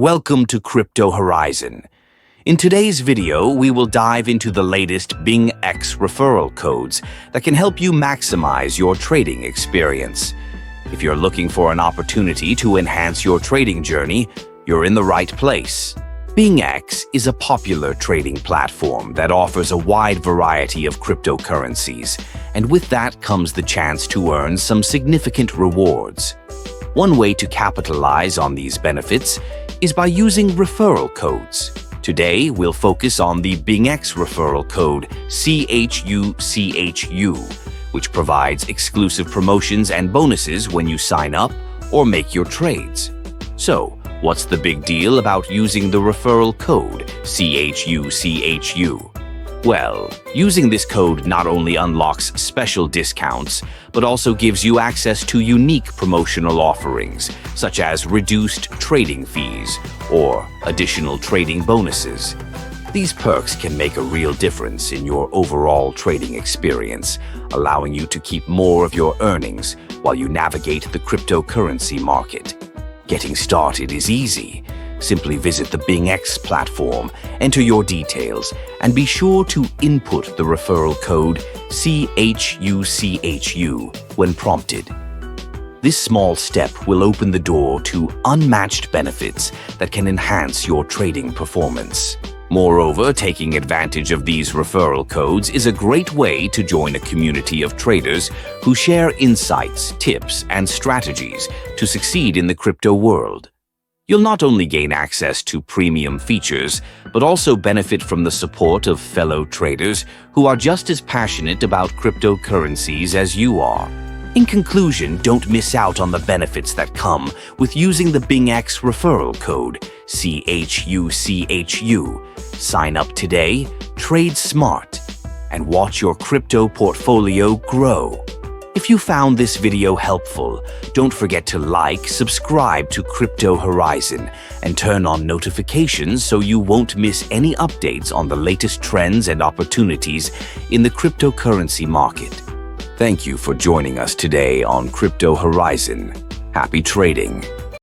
Welcome to Crypto Horizon. In today's video, we will dive into the latest BingX referral codes that can help you maximize your trading experience. If you're looking for an opportunity to enhance your trading journey, you're in the right place. BingX is a popular trading platform that offers a wide variety of cryptocurrencies, and with that comes the chance to earn some significant rewards. One way to capitalize on these benefits is by using referral codes. Today, we'll focus on the BingX referral code CHUCHU, which provides exclusive promotions and bonuses when you sign up or make your trades. So, what's the big deal about using the referral code CHUCHU? Well, using this code not only unlocks special discounts, but also gives you access to unique promotional offerings, such as reduced trading fees or additional trading bonuses. These perks can make a real difference in your overall trading experience, allowing you to keep more of your earnings while you navigate the cryptocurrency market. Getting started is easy. Simply visit the BingX platform, enter your details, and be sure to input the referral code CHUCHU when prompted. This small step will open the door to unmatched benefits that can enhance your trading performance. Moreover, taking advantage of these referral codes is a great way to join a community of traders who share insights, tips, and strategies to succeed in the crypto world. You'll not only gain access to premium features, but also benefit from the support of fellow traders who are just as passionate about cryptocurrencies as you are. In conclusion, don't miss out on the benefits that come with using the BingX referral code CHUCHU. Sign up today, trade smart, and watch your crypto portfolio grow. If you found this video helpful, don't forget to like, subscribe to Crypto Horizon, and turn on notifications so you won't miss any updates on the latest trends and opportunities in the cryptocurrency market. Thank you for joining us today on Crypto Horizon. Happy trading!